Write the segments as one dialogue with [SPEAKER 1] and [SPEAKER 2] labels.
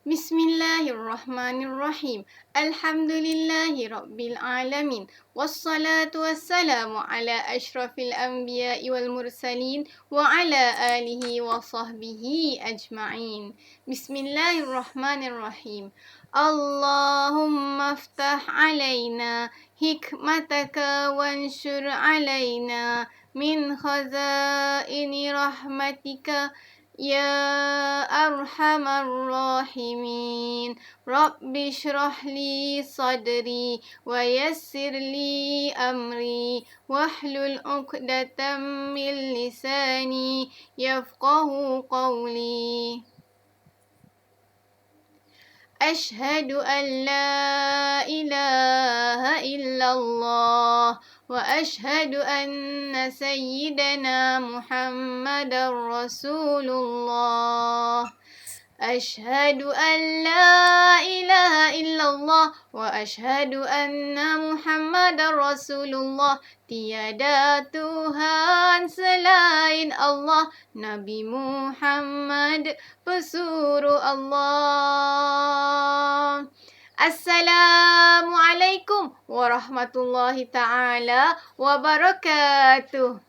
[SPEAKER 1] Bismillahirrahmanirrahim. Alhamdulillahi rabbil alamin. Wassalatu wassalamu ala ashrafil anbiya'i wal mursalin wa ala alihi wa sahbihi ajma'in. Bismillahirrahmanirrahim. Allahumma aftah alaina hikmataka wanshur alaina min khazaini rahmatika Ya Arhamar Rahimin. Rabbi shrah li sadri wa yassir li amri wahlul 'uqdatam min lisani yafqahu qawli. Ashhadu an la ilaha illallah wa ashhadu anna sayyidana Muhammadar Rasulullah. Ashhadu an la ilaha illallah wa ashhadu anna Muhammadar Rasulullah. Tiada Tuhan selain Allah, Nabi Muhammad pesuruh Allah. Assalamualaikum warahmatullahi taala wabarakatuh.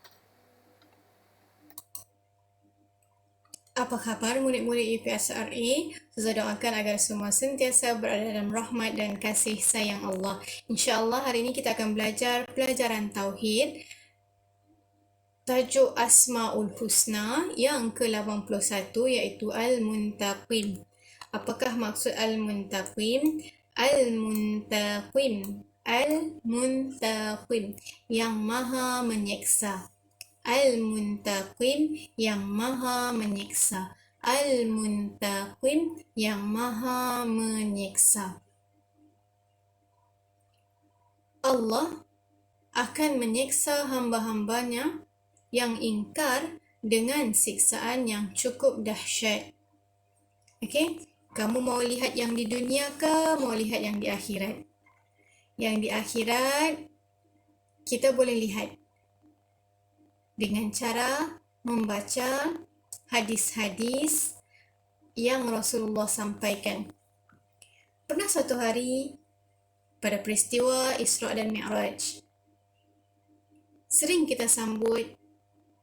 [SPEAKER 2] Apa khabar murid-murid IPSRA? Saya doakan agar semua sentiasa berada dalam rahmat dan kasih sayang Allah. InsyaAllah hari ini kita akan belajar pelajaran Tauhid. Tajuk Asma'ul Husna yang ke-81 iaitu Al-Muntaqim. Apakah maksud Al-Muntaqim? Al-Muntaqim. Al-Muntaqim. Yang maha menyeksa. Al-Muntaqim yang maha menyiksa. Al-Muntaqim yang maha menyiksa. Allah akan menyiksa hamba-hambanya yang ingkar dengan siksaan yang cukup dahsyat. Okey? Kamu mau lihat yang di dunia ke mau lihat yang di akhirat? Yang di akhirat kita boleh lihat dengan cara membaca hadis-hadis yang Rasulullah sampaikan. Pernah suatu hari pada peristiwa Isra' dan Mi'raj, sering kita sambut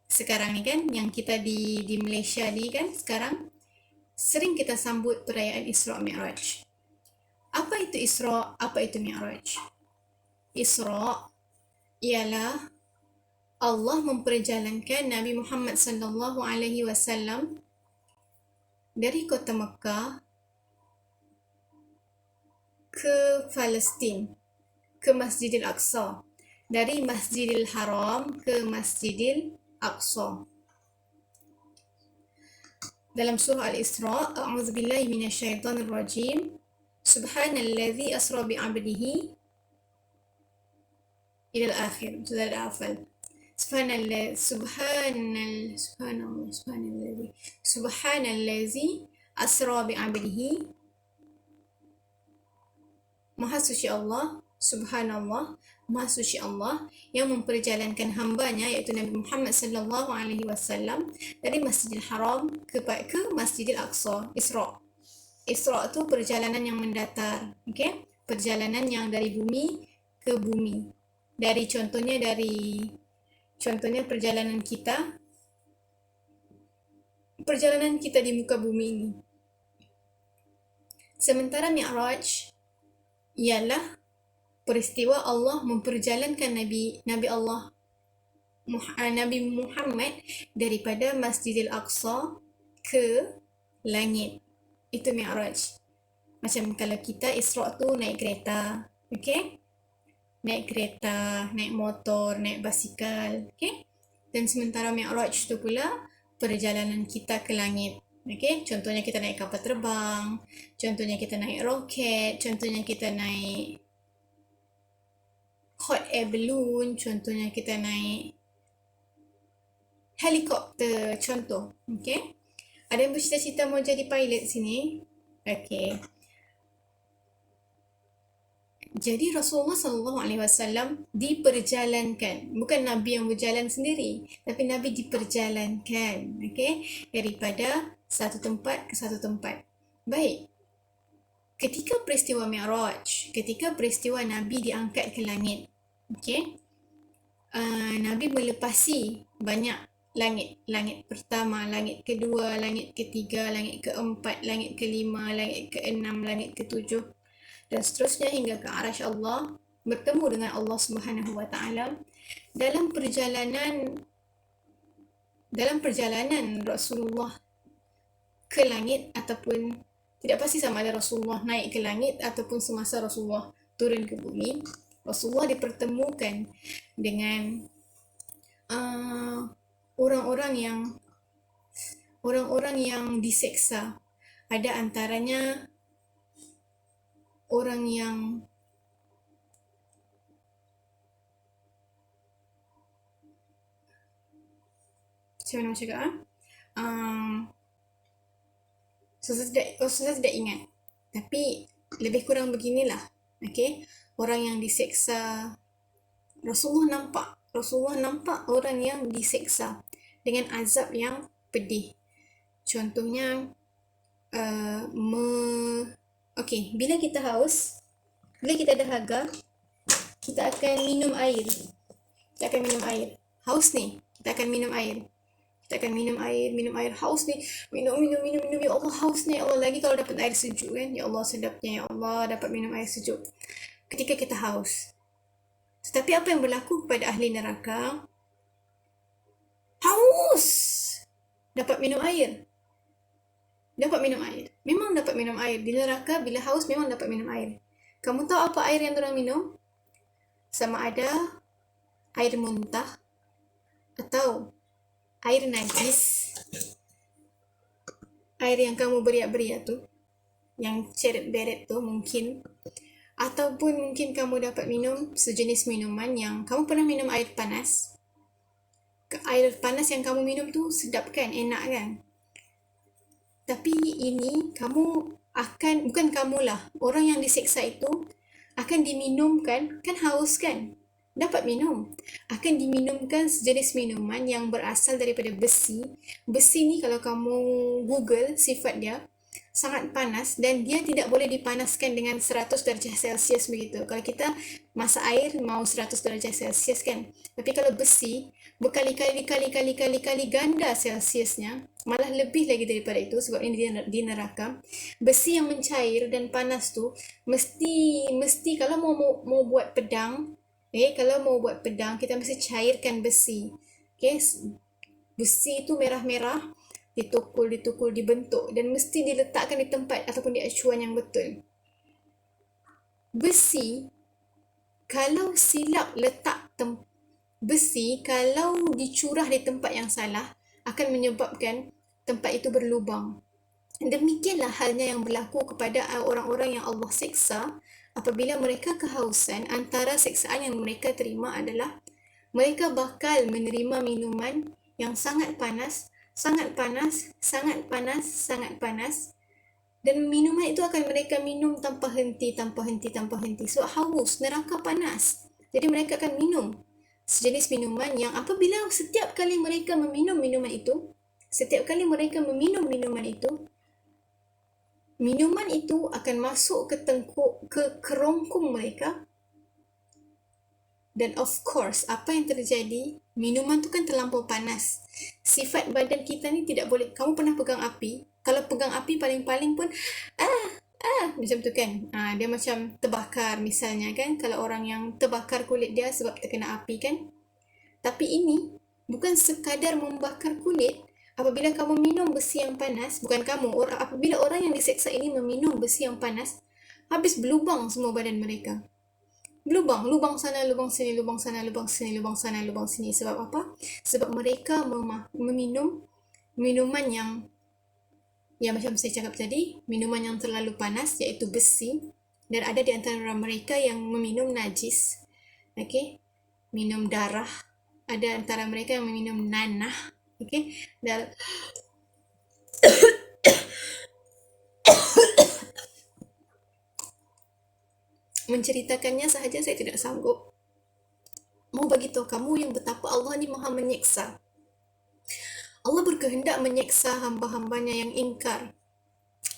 [SPEAKER 2] sekarang ni kan, yang kita di Malaysia ni kan sekarang, sering kita sambut perayaan Isra' Mi'raj. Apa itu Isra'? Apa itu Mi'raj? Isra' ialah Allah memperjalankan Nabi Muhammad sallallahu alaihi wasallam dari kota Mekah ke Palestin, ke Masjidil Aqsa, dari Masjidil Haram ke Masjidil Aqsa. Dalam surah Al-Isra', a'udzubillahi minasyaitonir rajim. Subhanallazi asra bi'abdihi ila al-akhir. Sudah ada hafal. Subhanallazi asra bi'abdihi. Maha suci Allah, subhanallah, maha suci Allah yang memperjalankan hambanya iaitu Nabi Muhammad sallallahu alaihi wasallam dari Masjidil Haram ke Masjidil Aqsa. Isra'. Isra' tu perjalanan yang mendatar, okey? Perjalanan yang dari bumi ke bumi. Contohnya perjalanan kita di muka bumi ini. Sementara Mi'raj ialah peristiwa Allah memperjalankan Nabi Muhammad daripada Masjidil Aqsa ke langit. Itu Mi'raj. Macam kalau kita Isra' tu naik kereta, okey? Naik kereta, naik motor, naik basikal, okey? Dan sementara Mi'raj tu pula perjalanan kita ke langit, okey? Contohnya kita naik kapal terbang, contohnya kita naik roket, contohnya kita naik hot air balloon, contohnya kita naik helikopter, contoh, okey? Ada yang bercita-cita mau jadi pilot sini? Okey. Jadi Rasulullah SAW diperjalankan, bukan Nabi yang berjalan sendiri, tapi Nabi diperjalankan, okey, daripada satu tempat ke satu tempat. Baik. ketika peristiwa Mi'raj, ketika peristiwa Nabi diangkat ke langit, okey, Nabi melepasi banyak langit. Langit pertama, langit kedua, langit ketiga, langit keempat, langit kelima, langit keenam, langit ketujuh dan seterusnya hingga ke arasy Allah, bertemu dengan Allah Subhanahu wa taala. Dalam perjalanan Rasulullah ke langit, ataupun tidak pasti sama ada Rasulullah naik ke langit ataupun semasa Rasulullah turun ke bumi, Rasulullah dipertemukan dengan orang-orang yang diseksa. Ada antaranya orang yang macam mana nak cakap saya tidak ingat, tapi lebih kurang beginilah. Okay? Orang yang diseksa, Rasulullah nampak orang yang diseksa dengan azab yang pedih. Contohnya bila kita haus, bila kita dahaga, kita akan minum air. Haus ni, kita akan minum air. Haus ni, minum, ya Allah, haus ni, ya Allah, lagi kalau dapat air sejuk kan, ya Allah, sedapnya, ya Allah, dapat minum air sejuk ketika kita haus. Tetapi apa yang berlaku kepada ahli neraka? Haus, dapat minum air. Memang dapat minum air. Di neraka bila haus memang dapat minum air. Kamu tahu apa air yang dorang minum? Sama ada air muntah atau air najis. Air yang kamu beriak-beriak tu, yang ceret-beret tu mungkin. Ataupun mungkin kamu dapat minum sejenis minuman yang kamu pernah minum air panas. Air panas yang kamu minum tu sedap kan, enak kan? Tapi ini bukan kamulah, orang yang diseksa itu akan diminumkan, kan haus kan? Dapat minum. Akan diminumkan sejenis minuman yang berasal daripada besi. Besi ni kalau kamu Google sifat dia, sangat panas dan dia tidak boleh dipanaskan dengan 100 darjah Celsius begitu. Kalau kita masak air mau 100 darjah Celsius kan. Tapi kalau besi berkali-kali ganda Celsiusnya, malah lebih lagi daripada itu sebab ini di neraka. Besi yang mencair dan panas tu mesti kalau mau buat pedang, kita mesti cairkan besi. Okay? Besi itu merah-merah, ditukul, dibentuk dan mesti diletakkan di tempat ataupun di acuan yang betul. Besi, kalau silap letak besi, kalau dicurah di tempat yang salah, akan menyebabkan tempat itu berlubang. Demikianlah halnya yang berlaku kepada orang-orang yang Allah seksa. Apabila mereka kehausan, antara seksaan yang mereka terima adalah mereka bakal menerima minuman yang sangat panas, dan minuman itu akan mereka minum tanpa henti. Sebab haus, neraka panas. Jadi mereka akan minum sejenis minuman yang apabila setiap kali mereka meminum minuman itu, minuman itu akan masuk ke kerongkong mereka. Dan of course, apa yang terjadi? Minuman tu kan terlampau panas. Sifat badan kita ni tidak boleh. Kamu pernah pegang api? Kalau pegang api paling-paling pun macam tu kan. Dia macam terbakar misalnya kan. Kalau orang yang terbakar kulit dia sebab terkena api kan. Tapi ini bukan sekadar membakar kulit. Apabila kamu minum besi yang panas, bukan kamu, apabila orang yang diseksa ini meminum besi yang panas, habis berlubang semua badan mereka. Lubang sana, lubang sini, lubang sana, lubang sini, lubang sana, lubang sini. Sebab apa? Sebab mereka meminum minuman yang macam saya cakap tadi, minuman yang terlalu panas, iaitu besi. Dan ada di antara mereka yang meminum najis. Okay? Minum darah. Ada antara mereka yang meminum nanah. Okay? Dan menceritakannya sahaja saya tidak sanggup. Mau bagi tahu kamu yang betapa Allah ni maha menyeksa. Allah berkehendak menyeksa hamba-hambanya yang ingkar.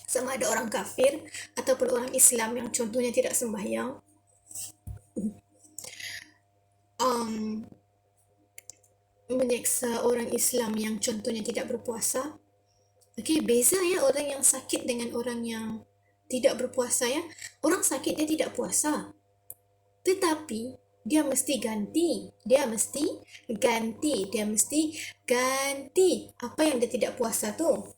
[SPEAKER 2] sama ada orang kafir ataupun orang Islam yang contohnya tidak sembahyang, um, menyeksa orang Islam yang contohnya tidak berpuasa. Okey, beza ya orang yang sakit dengan orang yang tidak berpuasa ya. Orang sakit dia tidak puasa, tetapi dia mesti ganti. Dia mesti ganti apa yang dia tidak puasa tu.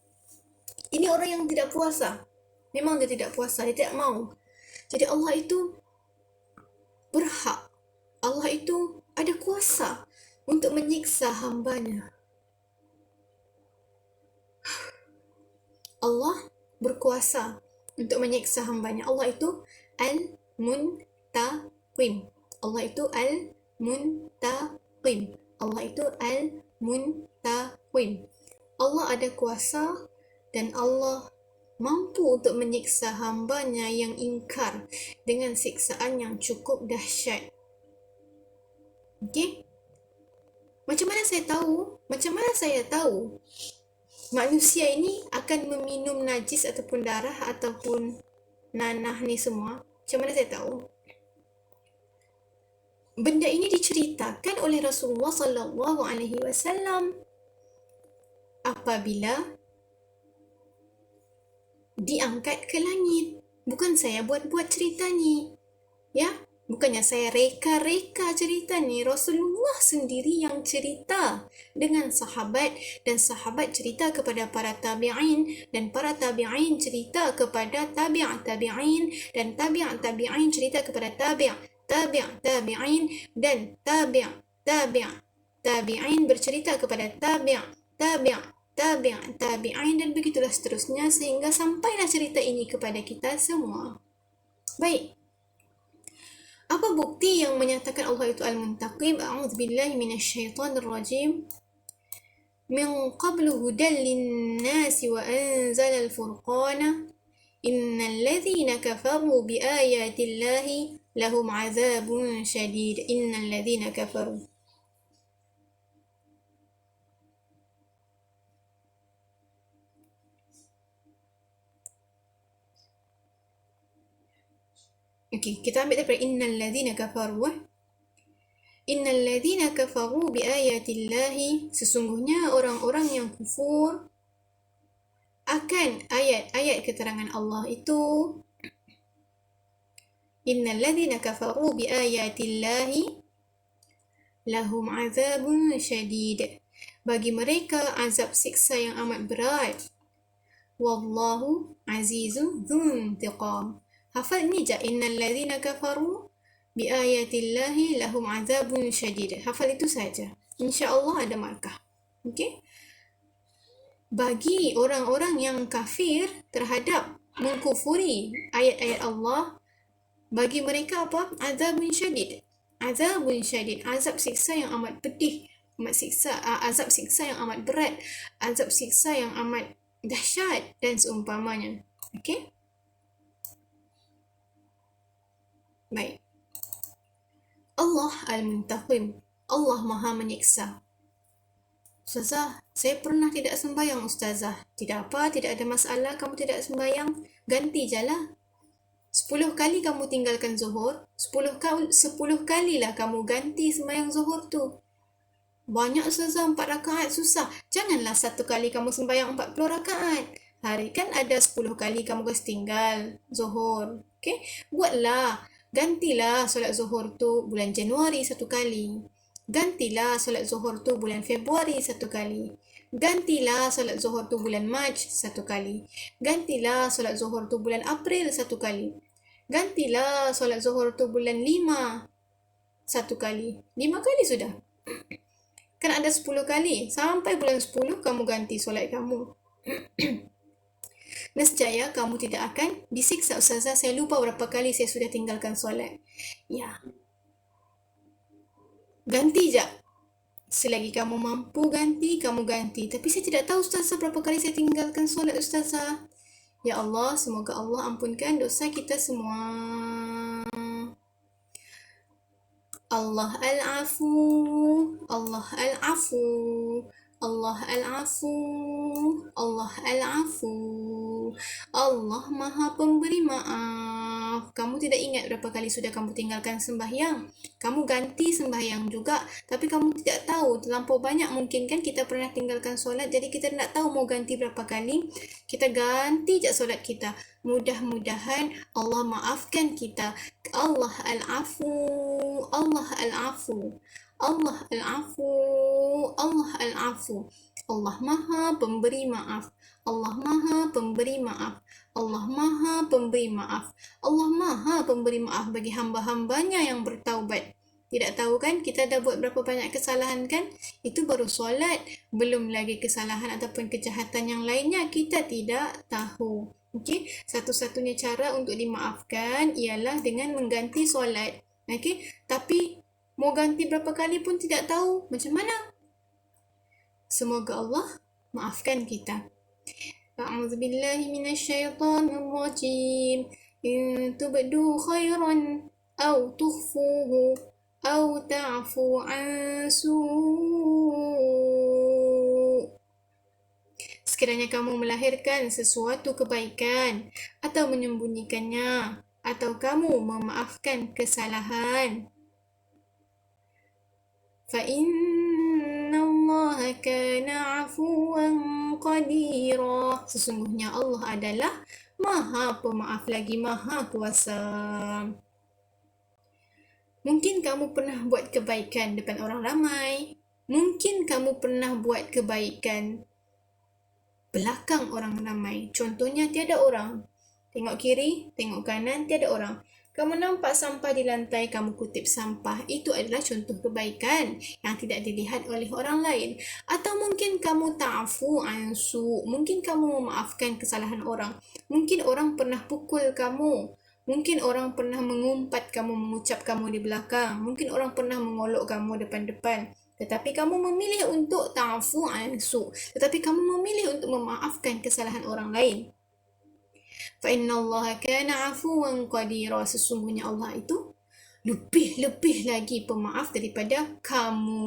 [SPEAKER 2] Ini orang yang tidak puasa. Memang dia tidak puasa, dia tidak mau. Jadi Allah itu berhak. Allah itu ada kuasa untuk menyiksa hambanya. Allah berkuasa untuk menyiksa hambanya. Allah itu Al-Muntaqim. Allah itu Al-Muntaqim. Allah itu Al-Muntaqim. Allah ada kuasa dan Allah mampu untuk menyiksa hambanya yang ingkar dengan siksaan yang cukup dahsyat. Okey? Macam mana saya tahu manusia ini akan meminum najis ataupun darah ataupun nanah ni semua? Macam mana saya tahu? Benda ini diceritakan oleh Rasulullah sallallahu alaihi wasallam apabila diangkat ke langit. Bukan saya buat-buat cerita ni. Ya, bukannya saya reka-reka cerita ni. Rasulullah sendiri yang cerita dengan sahabat dan sahabat cerita kepada para tabi'in dan para tabi'in cerita kepada tabi'in dan tabi'in cerita kepada tabi'in dan tabi'in bercerita kepada tabi'in dan begitulah seterusnya sehingga sampailah cerita ini kepada kita semua. Baik. Apa bukti yang menyatakan Allah itu Al-Muntaqim? A'udzubillahi minasyaitonirrajim. Min qablu hudan lin-nasi wa anzala al-furqana innal ladzina kafaru bi ayatillahi lahum 'adzabun syadid. Innal ladzina kafaru. Okey, kita ambil daripada innal ladzina kafaru. Innal ladzina kafaru bi ayatillahi, sesungguhnya orang-orang yang kufur akan ayat-ayat keterangan Allah itu. Innal ladzina kafaru bi ayatillahi lahum azabun syadid. Bagi mereka azab siksa yang amat berat. Wallahu azizun dzuntiqam. Hafal ni je, innal ladzina kafaru bi ayatillahi lahum azabun syadid. Hafal itu saja. Insya-Allah ada markah. Okey? Bagi orang-orang yang kafir terhadap mengkufuri ayat-ayat Allah, bagi mereka apa? Azabun syadid. Azabun syadid, azab siksa yang amat pedih, azab siksa yang amat berat, azab siksa yang amat dahsyat dan seumpamanya. Okey? Baik. Allah Al-Muntaqim. Allah Maha Menyiksa. Ustazah, saya pernah tidak sembahyang Ustazah. Tidak apa, tidak ada masalah kamu tidak sembahyang. Ganti je lah. 10 kali kamu tinggalkan zuhur, 10 kalilah kamu ganti sembahyang zuhur tu. Banyak Ustazah, 4 rakaat susah. Janganlah 1 kali kamu sembahyang 40 rakaat. Hari kan ada 10 kali kamu guys tinggal zuhur. Okay? Buatlah. Gantilah solat zuhur tu bulan Januari 1 kali. Gantilah solat zuhur tu bulan Februari 1 kali. Gantilah solat zuhur tu bulan Mac 1 kali. Gantilah solat zuhur tu bulan April 1 kali. Gantilah solat zuhur tu bulan 5 1 kali. 5 kali sudah. Kan ada 10 kali. Sampai bulan 10 kamu ganti solat kamu. Nescaya kamu tidak akan disiksa. Ustazah, saya lupa berapa kali saya sudah tinggalkan solat. Ya. Ganti je. Selagi kamu mampu ganti, kamu ganti. Tapi saya tidak tahu Ustazah berapa kali saya tinggalkan solat Ustazah. Ya Allah, semoga Allah ampunkan dosa kita semua. Allah Al-Afu, Allah Al-Afu, Allah Al-Afu, Allah Al-Afu, Allah Maha Pemberi Maaf. Kamu tidak ingat berapa kali sudah kamu tinggalkan sembahyang? Kamu ganti sembahyang juga, tapi kamu tidak tahu. Terlampau banyak mungkin kan kita pernah tinggalkan solat, jadi kita tidak tahu mau ganti berapa kali. Kita ganti je solat kita. Mudah-mudahan Allah maafkan kita. Allah Al-Afu. Allah Al-Afu. Allah Al-Afu. Allah Al-Afu. Allah Maha Pemberi Maaf. Allah Maha Pemberi Maaf. Allah Maha Pemberi Maaf. Allah Maha Pemberi Maaf bagi hamba-hambanya yang bertaubat. Tidak tahu kan kita dah buat berapa banyak kesalahan kan? Itu baru solat. Belum lagi kesalahan ataupun kejahatan yang lainnya kita tidak tahu. Okey, satu-satunya cara untuk dimaafkan ialah dengan mengganti solat. Okey, tapi mau ganti berapa kali pun tidak tahu. Macam mana? Semoga Allah maafkan kita. أعوذ بالله من الشيطان الرجيم إن تبدوا خيرا أو تخفوه أو تعفو عن سوء. Sekiranya kamu melahirkan sesuatu kebaikan atau menyembunyikannya atau kamu memaafkan kesalahan, فَإِنَّ اللَّهَ كَانَ عَفُوًّا قَدِيرًا. Sesungguhnya Allah adalah Maha Pemaaf lagi Maha Kuasa. Mungkin kamu pernah buat kebaikan depan orang ramai. Mungkin kamu pernah buat kebaikan belakang orang ramai. Contohnya tiada orang. Tengok kiri, tengok kanan, tiada orang. Kamu nampak sampah di lantai, kamu kutip sampah. Itu adalah contoh kebaikan yang tidak dilihat oleh orang lain. Atau mungkin kamu ta'fu ansu. Mungkin kamu memaafkan kesalahan orang. Mungkin orang pernah pukul kamu. Mungkin orang pernah mengumpat kamu, mengucap kamu di belakang. Mungkin orang pernah mengolok kamu depan-depan. Tetapi kamu memilih untuk ta'fu ansu. Tetapi kamu memilih untuk memaafkan kesalahan orang lain. فَإِنَّ اللَّهَ كَانَ عَفُوًّا قَدِيرًا. Sesungguhnya Allah itu lebih-lebih lagi pemaaf daripada kamu.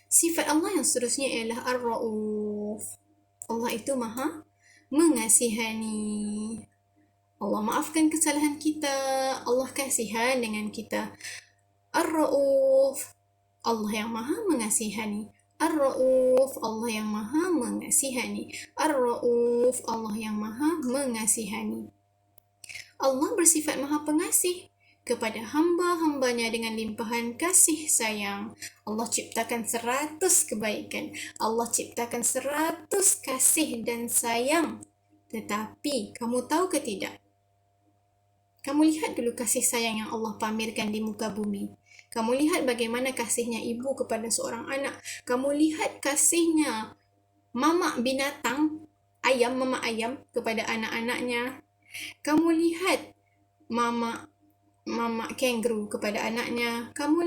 [SPEAKER 2] Sifat Allah yang seterusnya ialah Ar-Ra'uf. Allah itu Maha Mengasihani. Allah maafkan kesalahan kita. Allah kasihan dengan kita. Ar-Ra'uf, Allah yang Maha Mengasihani. Ar-Ra'uf, Allah yang Maha Mengasihani. Ar-Ra'uf, Allah yang Maha Mengasihani. Allah bersifat Maha Pengasih kepada hamba-hambanya dengan limpahan kasih sayang. Allah ciptakan 100 kebaikan. Allah ciptakan 100 kasih dan sayang. Tetapi, kamu tahu ke tidak? Kamu lihat dulu kasih sayang yang Allah pamerkan di muka bumi. Kamu lihat bagaimana kasihnya ibu kepada seorang anak. Kamu lihat kasihnya mama binatang, mama ayam kepada anak-anaknya. Kamu lihat mama kangaroo kepada anaknya. Kamu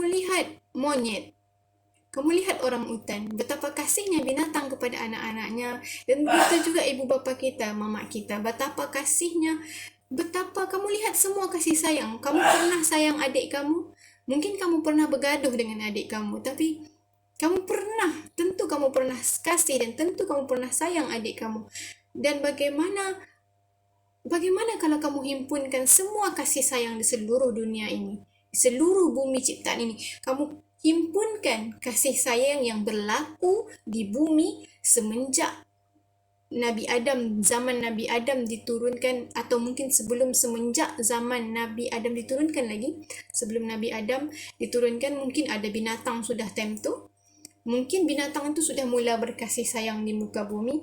[SPEAKER 2] lihat monyet. Kamu lihat orang utan, betapa kasihnya binatang kepada anak-anaknya. Dan begitu juga ibu bapa kita, mama kita, betapa kasihnya. Betapa kamu lihat semua kasih sayang. Kamu pernah sayang adik kamu? Mungkin kamu pernah bergaduh dengan adik kamu, tapi tentu kamu pernah kasih dan tentu kamu pernah sayang adik kamu. Dan bagaimana kalau kamu himpunkan semua kasih sayang di seluruh dunia ini, di seluruh bumi ciptaan ini, kamu himpunkan kasih sayang yang berlaku di bumi semenjak Nabi Adam, zaman Nabi Adam diturunkan, atau mungkin semenjak zaman Nabi Adam diturunkan lagi. Sebelum Nabi Adam diturunkan, mungkin ada binatang sudah time tu. Mungkin binatang itu sudah mula berkasih sayang di muka bumi.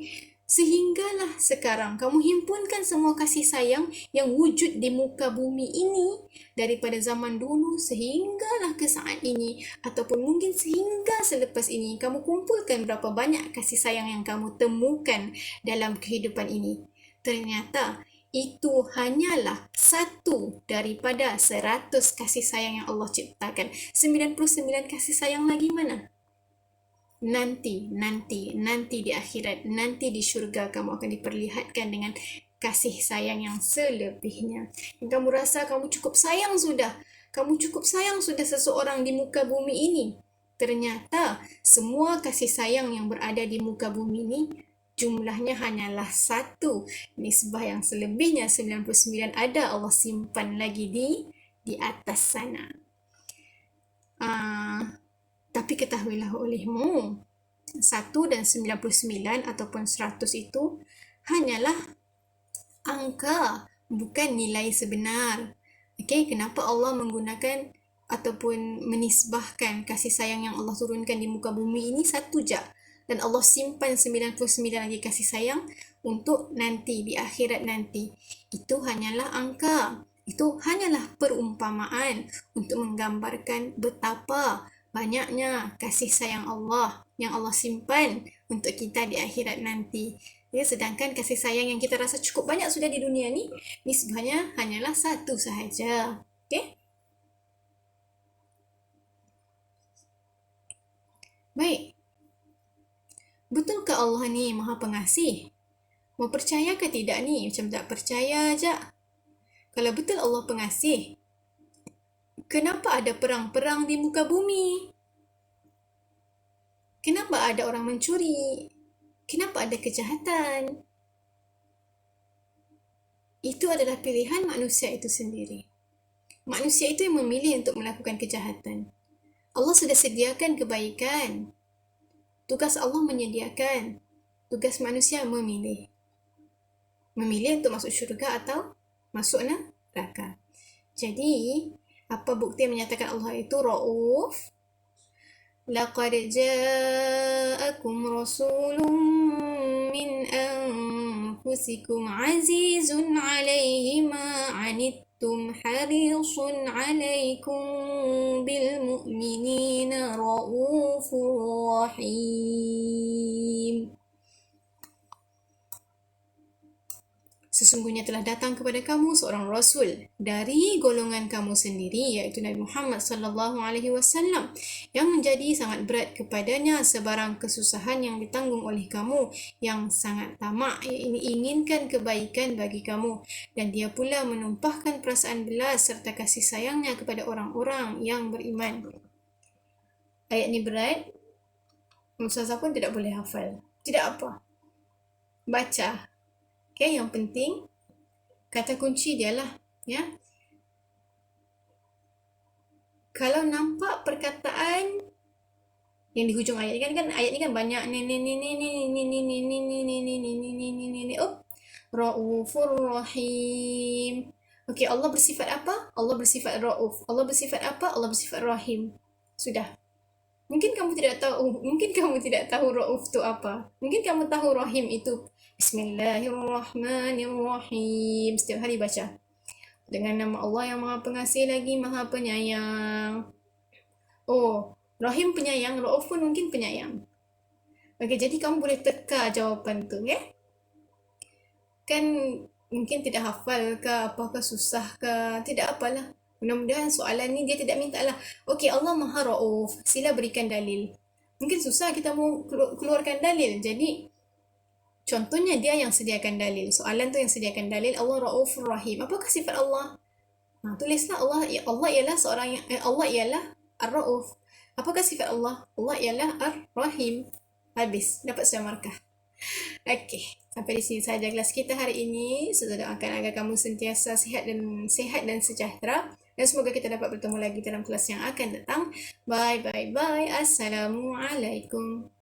[SPEAKER 2] Sehinggalah sekarang kamu himpunkan semua kasih sayang yang wujud di muka bumi ini daripada zaman dulu sehinggalah ke saat ini, ataupun mungkin sehingga selepas ini. Kamu kumpulkan berapa banyak kasih sayang yang kamu temukan dalam kehidupan ini. Ternyata itu hanyalah satu daripada 100 kasih sayang yang Allah ciptakan. 99 kasih sayang lagi mana? nanti di akhirat, nanti di syurga kamu akan diperlihatkan dengan kasih sayang yang selebihnya. Dan kamu rasa kamu cukup sayang sudah. Kamu cukup sayang sudah seseorang di muka bumi ini. Ternyata semua kasih sayang yang berada di muka bumi ini jumlahnya hanyalah satu. Nisbah yang selebihnya 99 ada Allah simpan lagi di atas sana. Tapi ketahuilah olehmu, 1 dan 99 ataupun 100 itu hanyalah angka, bukan nilai sebenar. Okey, kenapa Allah menggunakan ataupun menisbahkan kasih sayang yang Allah turunkan di muka bumi ini satu je, dan Allah simpan 99 lagi kasih sayang untuk nanti, di akhirat nanti. Itu hanyalah angka, itu hanyalah perumpamaan untuk menggambarkan betapa banyaknya kasih sayang Allah yang Allah simpan untuk kita di akhirat nanti. Ya, sedangkan kasih sayang yang kita rasa cukup banyak sudah di dunia ni, nisbahnya hanyalah satu sahaja. Okey? Baik. Betulkah Allah ni Maha Pengasih? Mau percaya ke tidak ni? Macam tak percaya aja. Kalau betul Allah Pengasih, kenapa ada perang-perang di muka bumi? Kenapa ada orang mencuri? Kenapa ada kejahatan? Itu adalah pilihan manusia itu sendiri. Manusia itu yang memilih untuk melakukan kejahatan. Allah sudah sediakan kebaikan. Tugas Allah menyediakan. Tugas manusia memilih. Memilih untuk masuk syurga atau masuk neraka. Jadi, apa bukti yang menyatakan Allah itu Rauf? Laqad ja'akum rasulun min anfusikum azizun 'alaihi ma 'anittum harisun 'alaikum bil mu'minina raufur rahim. Sesungguhnya telah datang kepada kamu seorang rasul dari golongan kamu sendiri, iaitu Nabi Muhammad sallallahu alaihi wasallam, yang menjadi sangat berat kepadanya sebarang kesusahan yang ditanggung oleh kamu, yang sangat tamak, yang inginkan kebaikan bagi kamu, dan dia pula menumpahkan perasaan belas serta kasih sayangnya kepada orang-orang yang beriman. Ayat ni berat, ustazah pun tidak boleh hafal. Tidak apa, baca. Okay, yang penting kata kunci dia lah, ya. Kalau nampak perkataan yang di hujung ayat kan ayat ni kan banyak Raufur Rahim. Okey, Allah bersifat apa? Allah bersifat Rauf. Allah bersifat apa? Allah bersifat Rahim. Sudah. Mungkin kamu tidak tahu Rauf tu apa. Mungkin kamu tahu Rahim itu Bismillahirrahmanirrahim. Setiap hari baca. Dengan nama Allah yang Maha Pengasih lagi Maha Penyayang. Oh, Rahim penyayang, Rauf pun mungkin penyayang. Okey, jadi kamu boleh teka jawapan tu, ya? Kan mungkin tidak hafal ke, apakah susah ke, tidak apalah. Mudah-mudahan soalan ni dia tidak minta lah, okey Allah Maha Rauf, sila berikan dalil. Mungkin susah kita mau keluarkan dalil, jadi contohnya dia yang sediakan dalil. Soalan tu yang sediakan dalil, Allah Raufur Rahim. Apakah sifat Allah? Tulislah Allah ialah seorang yang Allah ialah Ar-Rauf. Apakah sifat Allah? Allah ialah Ar-Rahim. Habis, dapat saya markah. Okey, sampai di sini saja kelas kita hari ini. Saya doakan agar kamu sentiasa sihat dan sejahtera, dan semoga kita dapat bertemu lagi dalam kelas yang akan datang. Bye. Assalamualaikum.